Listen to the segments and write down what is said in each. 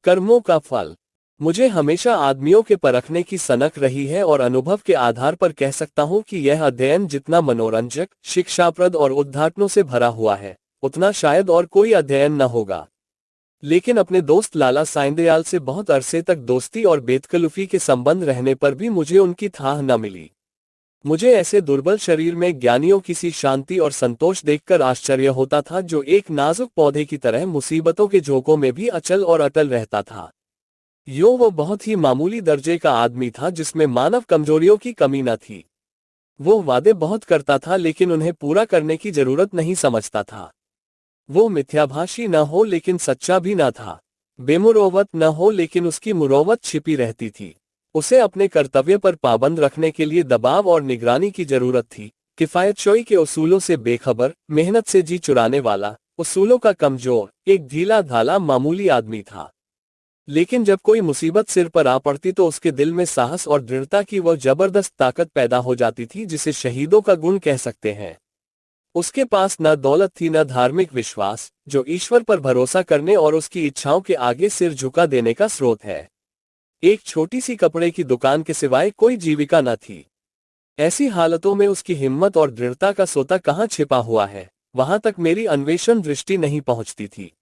कर्मों का फल। मुझे हमेशा आदमियों के परखने की सनक रही है और अनुभव के आधार पर कह सकता हूं कि यह अध्ययन जितना मनोरंजक, शिक्षाप्रद और उद्घाटनों से भरा हुआ है, उतना शायद और कोई अध्ययन न होगा। लेकिन अपने दोस्त लाला साइंदयाल से बहुत अरसे तक दोस्ती और बेतकल्लुफी के संबंध रहने पर भी मुझे उनकी थाह न मिली। मुझे ऐसे दुर्बल शरीर में ज्ञानियों की सी शांति और संतोष देखकर आश्चर्य होता था, जो एक नाजुक पौधे की तरह मुसीबतों के झोंकों में भी अचल और अटल रहता था। यूं वो बहुत ही मामूली दर्जे का आदमी था जिसमें मानव कमजोरियों की कमी न थी। वो वादे बहुत करता था लेकिन उन्हें पूरा करने की जरूरत नहीं समझता था। वो मिथ्याभाषी न हो लेकिन सच्चा भी न था। बेमुरौवत न हो लेकिन उसकी मुरौवत छिपी रहती थी। उसे अपने कर्तव्य पर पाबंद रखने के लिए दबाव और निगरानी की जरूरत थी। किफायतशोई के उसूलों से बेखबर, मेहनत से जी चुराने वाला, उसूलों का कमजोर, एक ढीला ढाला मामूली आदमी था। लेकिन जब कोई मुसीबत सिर पर आ पड़ती तो उसके दिल में साहस और दृढ़ता की वह जबरदस्त ताकत पैदा हो जाती थी जिसे शहीदों का गुण कह सकते हैं। उसके पास न दौलत थी न धार्मिक विश्वास, जो ईश्वर पर भरोसा करने और उसकी इच्छाओं के आगे सिर झुका देने का स्रोत है। एक छोटी सी कपड़े की दुकान के सिवाय कोई जीविका न थी। ऐसी हालतों में उसकी हिम्मत और दृढ़ता का सोता कहाँ छिपा हुआ है, वहां तक मेरी अन्वेषण दृष्टि नहीं पहुंचती थी।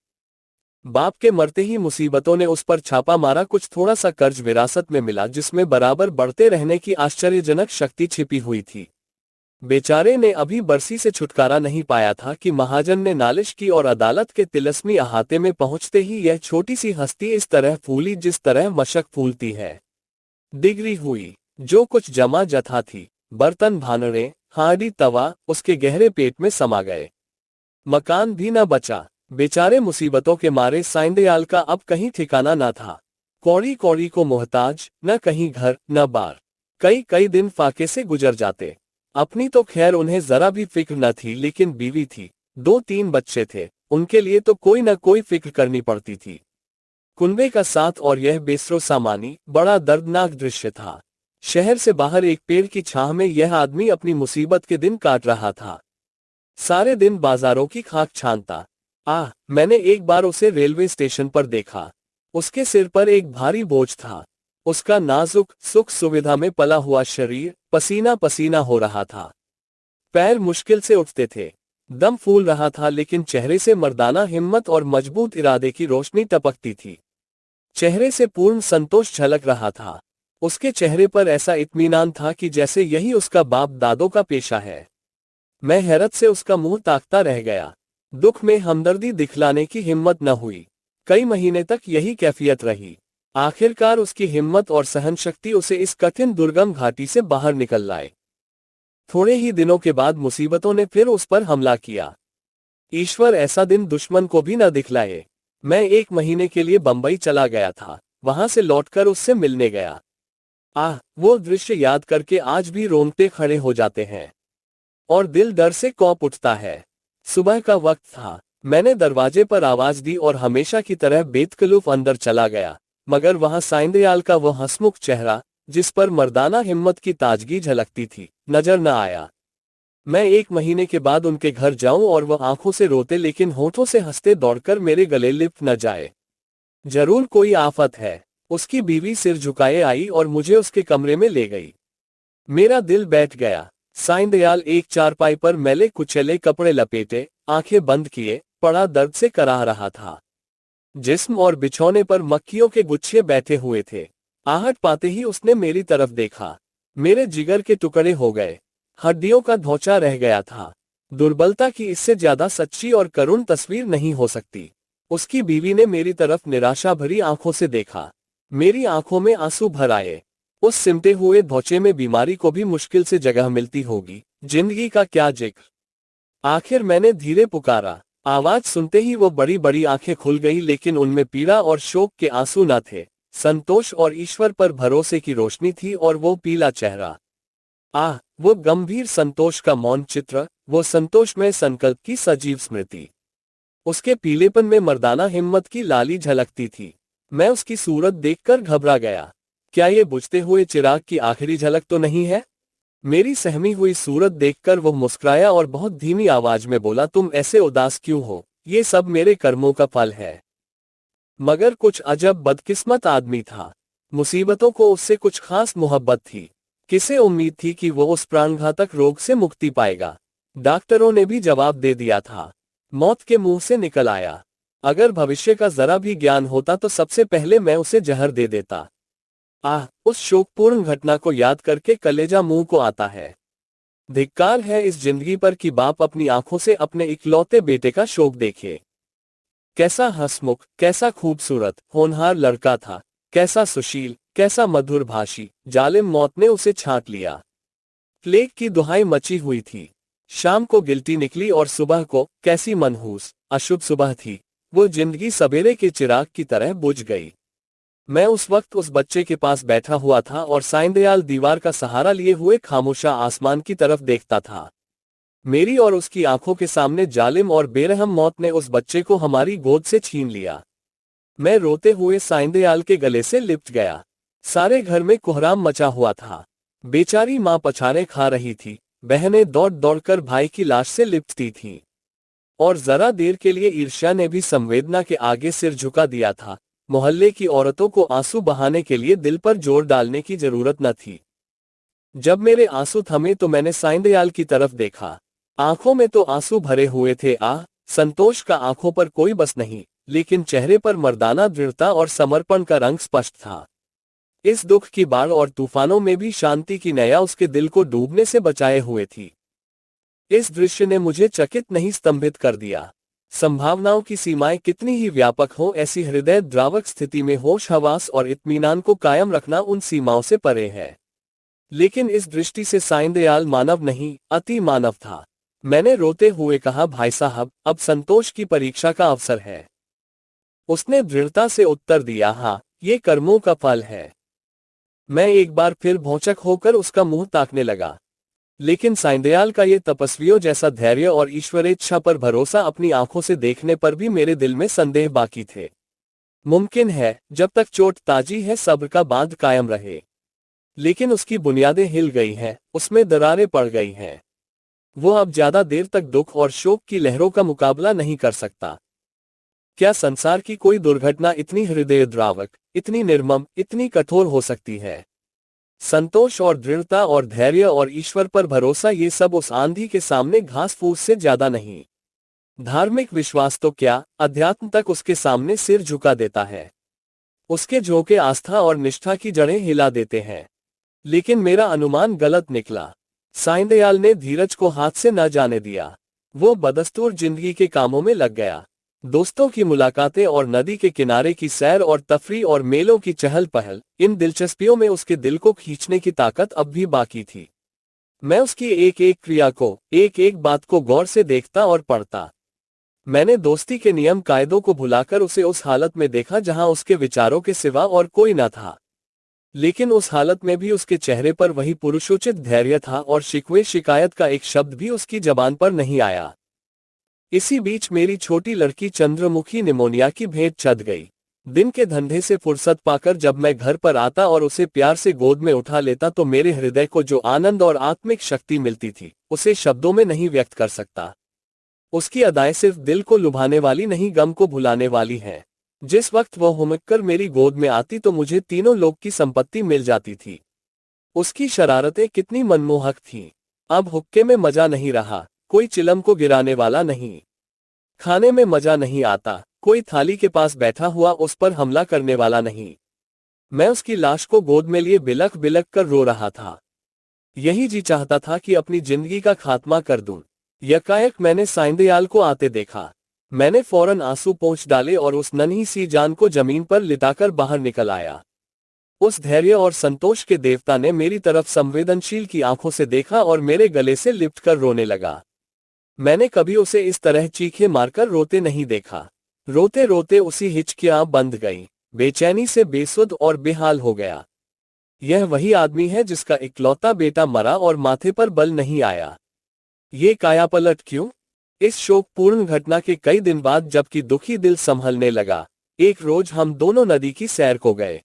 बाप के मरते ही मुसीबतों ने उस पर छापा मारा। कुछ थोड़ा सा कर्ज विरासत में मिला जिसमें बराबर बढ़ते रहने की आश्चर्यजनक शक्ति छिपी हुई थी। बेचारे ने अभी बरसी से छुटकारा नहीं पाया था कि महाजन ने नालिश की और अदालत के तिलस्मी अहाते में पहुंचते ही यह छोटी सी हस्ती इस तरह फूली जिस तरह मशक फूलती है। डिग्री हुई। जो कुछ जमा जथा थी, बर्तन भानड़े, हांडी तवा, उसके गहरे पेट में समा गए। मकान भी न बचा। बेचारे मुसीबतों के मारे साइंदयाल का अब कहीं ठिकाना न था। कौड़ी कौड़ी को मोहताज, न कहीं घर न बार। कई कई दिन फाके से गुजर जाते। अपनी तो खैर उन्हें जरा भी फिक्र न थी, लेकिन बीवी थी, 2-3 बच्चे थे, उनके लिए तो कोई न कोई फिक्र करनी पड़ती थी। कुनबे का साथ और यह बेसरो सामानी बड़ा दर्दनाक दृश्य था। शहर से बाहर एक पेड़ की छाह में यह आदमी अपनी मुसीबत के दिन काट रहा था। सारे दिन बाजारों की खाक छानता। मैंने एक बार उसे रेलवे स्टेशन पर देखा। उसके सिर पर एक भारी बोझ था। उसका नाजुक, सुख सुविधा में पला हुआ शरीर पसीना पसीना हो रहा था। पैर मुश्किल से उठते थे। दम फूल रहा था, लेकिन चेहरे से मर्दाना हिम्मत और मजबूत इरादे की रोशनी टपकती थी। चेहरे से पूर्ण संतोष झलक रहा था। उसके चेहरे पर ऐसा इत्मीनान था कि जैसे यही उसका बाप दादों का पेशा है। मैं हैरत से उसका मुंह ताकता रह गया। दुख में हमदर्दी दिखलाने की हिम्मत न हुई। कई महीने तक यही कैफियत रही। आखिरकार उसकी हिम्मत और सहनशक्ति उसे इस कठिन दुर्गम घाटी से बाहर निकल लाए। थोड़े ही दिनों के बाद मुसीबतों ने फिर उस पर हमला किया। ईश्वर ऐसा दिन दुश्मन को भी न दिखलाए। मैं 1 महीने के लिए बंबई चला गया था। वहां से लौटकर उससे मिलने गया। वो दृश्य याद करके आज भी रोंगटे खड़े हो जाते हैं और दिल डर से कौंप उठता है। सुबह का वक्त था। मैंने दरवाजे पर आवाज दी और हमेशा की तरह बेतकल्लुफ अंदर चला गया, मगर वहां साइंदयाल का वो हंसमुख चेहरा, जिस पर मर्दाना हिम्मत की ताजगी झलकती थी, नजर न आया। मैं 1 महीने के बाद उनके घर जाऊं और वह आंखों से रोते लेकिन होठों से हंसते दौड़कर मेरे गले लिपट न जाए। जरूर कोई आफत है। उसकी बीवी सिर झुकाए आई और मुझे उसके कमरे में ले गई। मेरा दिल बैठ गया। साइंदयाल एक चारपाई पर मैले कुचैले कपड़े लपेटे, आंखें बंद किए, पड़ा दर्द से कराह रहा था। जिस्म और बिछौने पर मक्खियों के गुच्छे बैठे हुए थे। आहट पाते ही उसने मेरी तरफ देखा। मेरे जिगर के टुकड़े हो गए। हड्डियों का ढोंचा रह गया था। दुर्बलता की इससे ज्यादा सच्ची और करुण तस्वीर नहीं हो सकती। उसकी बीवी ने मेरी तरफ निराशा भरी आंखों से देखा। मेरी आंखों में आंसू भर आए। उस सिमटे हुए ढोंचे में बीमारी को भी मुश्किल से जगह मिलती होगी, जिंदगी का क्या जिक्र। आखिर मैंने धीरे पुकारा। आवाज सुनते ही वो बड़ी बड़ी आंखें खुल गई, लेकिन उनमें पीड़ा और शोक के आंसू न थे। संतोष और ईश्वर पर भरोसे की रोशनी थी और वो पीला चेहरा। वो गंभीर संतोष का मौन चित्र, वो संतोष में संकल्प की सजीव स्मृति। उसके पीलेपन में मर्दाना हिम्मत की लाली झलकती थी। मैं उसकी सूरत देखकर घबरा गया। क्या ये बुझते हुए चिराग की आखिरी झलक तो नहीं है? मेरी सहमी हुई सूरत देखकर वो मुस्कुराया और बहुत धीमी आवाज में बोला, तुम ऐसे उदास क्यों हो? ये सब मेरे कर्मों का फल है। मगर कुछ अजब बदकिस्मत आदमी था। मुसीबतों को उससे कुछ खास मोहब्बत थी। किसे उम्मीद थी कि वो उस प्राणघातक रोग से मुक्ति पाएगा। डॉक्टरों ने भी जवाब दे दिया था। मौत के मुंह से निकल आया। अगर भविष्य का जरा भी ज्ञान होता तो सबसे पहले मैं उसे जहर दे देता। उस शोकपूर्ण घटना को याद करके कलेजा मुंह को आता है। धिक्कार है इस जिंदगी पर कि बाप अपनी आंखों से अपने इकलौते बेटे का शोक देखे। कैसा हंसमुख, कैसा खूबसूरत, होनहार लड़का था, कैसा सुशील, कैसा मधुर भाषी। जालिम मौत ने उसे छांट लिया। प्लेग की दुहाई मची हुई थी। शाम को गिल्टी निकली और सुबह को कैसी मनहूस अशुभ सुबह थी। वो जिंदगी सवेरे के चिराग की तरह बुझ गई। मैं उस वक्त उस बच्चे के पास बैठा हुआ था और साइंदयाल दीवार का सहारा लिए हुए खामोशा आसमान की तरफ देखता था। मेरी और उसकी आंखों के सामने जालिम और बेरहम मौत ने उस बच्चे को हमारी गोद से छीन लिया। मैं रोते हुए साइंदयाल के गले से लिपट गया। सारे घर में कोहराम मचा हुआ था। बेचारी मां पछाड़े खा रही थी। बहनें दौड़ दौड़कर भाई की लाश से लिपटती थीं। और जरा देर के लिए ईर्ष्या ने भी संवेदना के आगे सिर झुका दिया था। मोहल्ले की औरतों को आंसू बहाने के लिए दिल पर जोर डालने की जरूरत न थी। जब मेरे आंसू थमे तो मैंने साइंदयाल की तरफ देखा। आंखों में तो आंसू भरे हुए थे। संतोष का आंखों पर कोई बस नहीं, लेकिन चेहरे पर मर्दाना दृढ़ता और समर्पण का रंग स्पष्ट था। इस दुख की बाढ़ और तूफानों में भी शांति की नया उसके दिल को डूबने से बचाए हुए थी। इस दृश्य ने मुझे चकित नहीं स्तंभित कर दिया। संभावनाओं की सीमाएं कितनी ही व्यापक हों, ऐसी हृदय द्रावक स्थिति में होश हवास और इत्मीनान को कायम रखना उन सीमाओं से परे है। लेकिन इस दृष्टि से साइंदयाल मानव नहीं, अति मानव था। मैंने रोते हुए कहा, भाई साहब, अब संतोष की परीक्षा का अवसर है। उसने दृढ़ता से उत्तर दिया, हाँ, ये कर्मों का फल है। मैं एक बार फिर भौचक होकर उसका मुंह ताकने लगा। लेकिन साइंदयाल का ये तपस्वियों जैसा धैर्य और ईश्वरेच्छा पर भरोसा अपनी आंखों से देखने पर भी मेरे दिल में संदेह बाकी थे। मुमकिन है जब तक चोट ताजी है सब्र का बांध कायम रहे। लेकिन उसकी बुनियादें हिल गई हैं, उसमें दरारें पड़ गई हैं। वो अब ज्यादा देर तक दुख और शोक की लहरों का मुकाबला नहीं कर सकता। क्या संसार की कोई दुर्घटना इतनी हृदयद्रावक, इतनी निर्मम, इतनी कठोर हो सकती है? संतोष और दृढ़ता और धैर्य और ईश्वर पर भरोसा, ये सब उस आंधी के सामने घास फूस से ज्यादा नहीं। धार्मिक विश्वास तो क्या, अध्यात्म तक उसके सामने सिर झुका देता है। उसके झोंके आस्था और निष्ठा की जड़ें हिला देते हैं। लेकिन मेरा अनुमान गलत निकला। साइंदयाल ने धीरज को हाथ से न जाने दिया। वो बदस्तूर जिंदगी के कामों में लग गया। दोस्तों की मुलाकातें और नदी के किनारे की सैर और तफरी और मेलों की चहल पहल, इन दिलचस्पियों में उसके दिल को खींचने की ताकत अब भी बाकी थी। मैं उसकी एक एक क्रिया को, एक एक बात को गौर से देखता और पढ़ता। मैंने दोस्ती के नियम कायदों को भुलाकर उसे उस हालत में देखा जहां उसके विचारों के सिवा और कोई न था। लेकिन उस हालत में भी उसके चेहरे पर वही पुरुषोचित धैर्य था और शिकवे शिकायत का एक शब्द भी उसकी जबान पर नहीं आया। इसी बीच मेरी छोटी लड़की चंद्रमुखी निमोनिया की भेंट चढ़ गई। दिन के धंधे से फुर्सत पाकर जब मैं घर पर आता और उसे प्यार से गोद में उठा लेता तो मेरे हृदय को जो आनंद और आत्मिक शक्ति मिलती थी, उसे शब्दों में नहीं व्यक्त कर सकता। उसकी अदाएं सिर्फ दिल को लुभाने वाली नहीं, गम को भुलाने वाली हैं। जिस वक्त वह हुमककर मेरी गोद में आती तो मुझे तीनों लोक की संपत्ति मिल जाती थी। उसकी शरारतें कितनी मनमोहक थीं। अब हुक्के में मजा नहीं रहा, कोई चिलम को गिराने वाला नहीं। खाने में मजा नहीं आता, कोई थाली के पास बैठा हुआ उस पर हमला करने वाला नहीं। मैं उसकी लाश को गोद में लिए बिलख बिलख कर रो रहा था। यही जी चाहता था कि अपनी जिंदगी का खात्मा कर दूं। यकायक मैंने साइंदयाल को आते देखा। मैंने फौरन आंसू पोंछ डाले और उस नन्ही सी जान को जमीन पर लिटाकर बाहर निकल आया। उस धैर्य और संतोष के देवता ने मेरी तरफ संवेदनशील की आंखों से देखा और मेरे गले से लिपटकर रोने लगा। मैंने कभी उसे इस तरह चीखे मारकर रोते नहीं देखा। रोते रोते उसी हिचकियां बंध गईं, बेचैनी से बेसुध और बेहाल हो गया। यह वही आदमी है जिसका इकलौता बेटा मरा और माथे पर बल नहीं आया। ये कायापलट क्यों? इस शोकपूर्ण घटना के कई दिन बाद जबकि दुखी दिल संभलने लगा, एक रोज हम दोनों नदी की सैर को गए।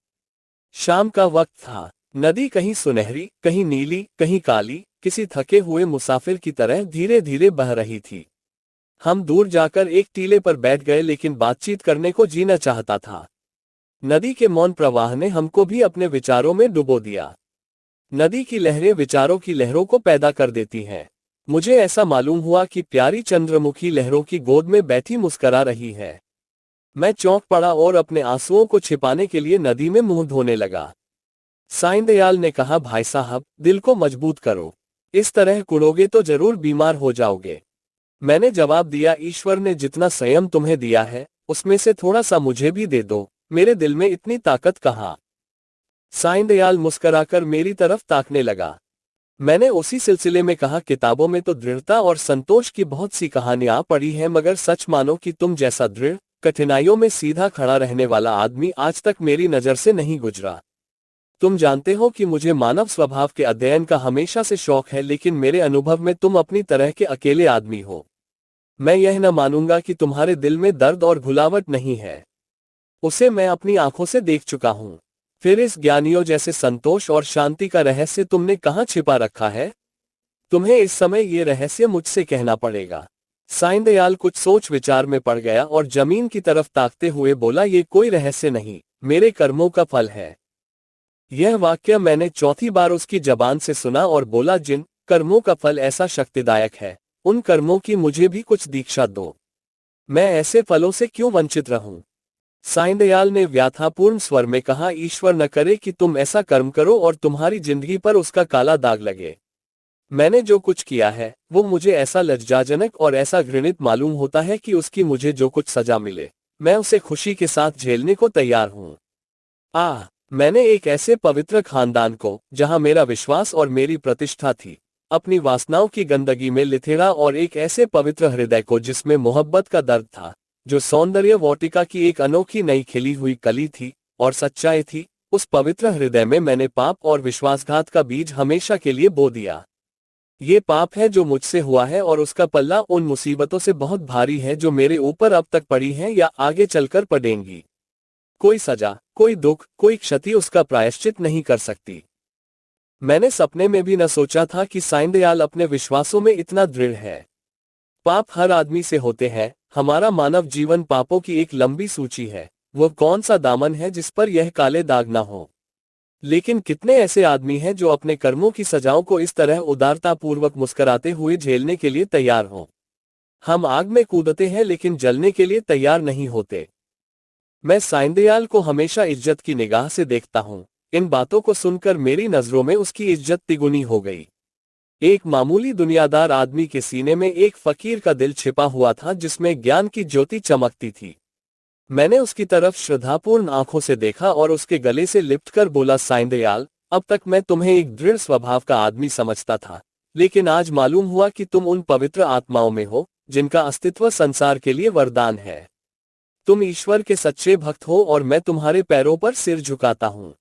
शाम का वक्त था। नदी कहीं सुनहरी, कहीं नीली, कहीं काली, किसी थके हुए मुसाफिर की तरह धीरे धीरे बह रही थी। हम दूर जाकर एक टीले पर बैठ गए, लेकिन बातचीत करने को जीना चाहता था। नदी के मौन प्रवाह ने हमको भी अपने विचारों में डुबो दिया। नदी की लहरें विचारों की लहरों को पैदा कर देती हैं। मुझे ऐसा मालूम हुआ कि प्यारी चंद्रमुखी लहरों की गोद में बैठी मुस्करा रही है। मैं चौंक पड़ा और अपने आंसुओं को छिपाने के लिए नदी में मुंह धोने लगा। साईं दयाल ने कहा, भाई साहब, दिल को मजबूत करो, इस तरह कुड़ोगे तो जरूर बीमार हो जाओगे। मैंने जवाब दिया, ईश्वर ने जितना संयम तुम्हें दिया है, उसमें से थोड़ा सा मुझे भी दे दो, मेरे दिल में इतनी ताकत कहाँ। साईं दयाल मुस्कराकर मेरी तरफ ताकने लगा। मैंने उसी सिलसिले में कहा, किताबों में तो दृढ़ता और संतोष की बहुत सी कहानियां पढ़ी हैं, मगर सच मानो कि तुम जैसा दृढ़, कठिनाइयों में सीधा खड़ा रहने वाला आदमी आज तक मेरी नजर से नहीं गुजरा। तुम जानते हो कि मुझे मानव स्वभाव के अध्ययन का हमेशा से शौक है, लेकिन मेरे अनुभव में तुम अपनी तरह के अकेले आदमी हो। मैं यह न मानूंगा कि तुम्हारे दिल में दर्द और घुलावट नहीं है। उसे मैं अपनी आंखों से देख चुका हूं। फिर इस ज्ञानियों जैसे संतोष और शांति का रहस्य तुमने कहां छिपा रखा है? तुम्हें इस समय ये रहस्य मुझसे कहना पड़ेगा। साईं दयाल कुछ सोच विचार में पड़ गया और जमीन की तरफ ताकते हुए बोला, ये कोई रहस्य नहीं, मेरे कर्मों का फल है। यह वाक्य मैंने चौथी बार उसकी जबान से सुना और बोला, जिन कर्मों का फल ऐसा शक्तिदायक है, उन कर्मों की मुझे भी कुछ दीक्षा दो। मैं ऐसे फलों से क्यों वंचित रहूं? साईं दयाल ने व्याथापूर्ण स्वर में कहा, ईश्वर न करे कि तुम ऐसा कर्म करो और तुम्हारी जिंदगी पर उसका काला दाग लगे। मैंने जो कुछ किया है वो मुझे ऐसा लज्जाजनक और ऐसा घृणित मालूम होता है कि उसकी मुझे जो कुछ सजा मिले, मैं उसे खुशी के साथ झेलने को तैयार हूं। मैंने एक ऐसे पवित्र खानदान को, जहां मेरा विश्वास और मेरी प्रतिष्ठा थी, अपनी वासनाओं की गंदगी में लिथेड़ा, और एक ऐसे पवित्र हृदय को जिसमें मोहब्बत का दर्द था, जो सौंदर्य वाटिका की एक अनोखी नई खिली हुई कली थी और सच्चाई थी, उस पवित्र हृदय में मैंने पाप और विश्वासघात का बीज हमेशा के लिए बो दिया। ये पाप है जो मुझसे हुआ है, और उसका पल्ला उन मुसीबतों से बहुत भारी है जो मेरे ऊपर अब तक पड़ी हैं या आगे चलकर पड़ेंगी। कोई सजा, कोई दुख, कोई क्षति उसका प्रायश्चित नहीं कर सकती। मैंने सपने में भी न सोचा था कि साईं दयाल अपने विश्वासों में इतना दृढ़ है। पाप हर आदमी से होते हैं। हमारा मानव जीवन पापों की एक लंबी सूची है। वह कौन सा दामन है जिस पर यह काले दाग ना हो? लेकिन कितने ऐसे आदमी हैं जो अपने कर्मों की सजाओं को इस तरह उदारतापूर्वक मुस्कराते हुए झेलने के लिए तैयार हों? हम आग में कूदते हैं लेकिन जलने के लिए तैयार नहीं होते। मैं साईं दयाल को हमेशा इज्जत की निगाह से देखता हूं। इन बातों को सुनकर मेरी नजरों में उसकी इज्जत तिगुनी हो गई। एक मामूली दुनियादार आदमी के सीने में एक फकीर का दिल छिपा हुआ था, जिसमें ज्ञान की ज्योति चमकती थी। मैंने उसकी तरफ श्रद्धापूर्ण आंखों से देखा और उसके गले से लिपटकर बोला, साईं दयाल, अब तक मैं तुम्हें एक दृढ़ स्वभाव का आदमी समझता था, लेकिन आज मालूम हुआ कि तुम उन पवित्र आत्माओं में हो जिनका अस्तित्व संसार के लिए वरदान है। तुम ईश्वर के सच्चे भक्त हो और मैं तुम्हारे पैरों पर सिर झुकाता हूं।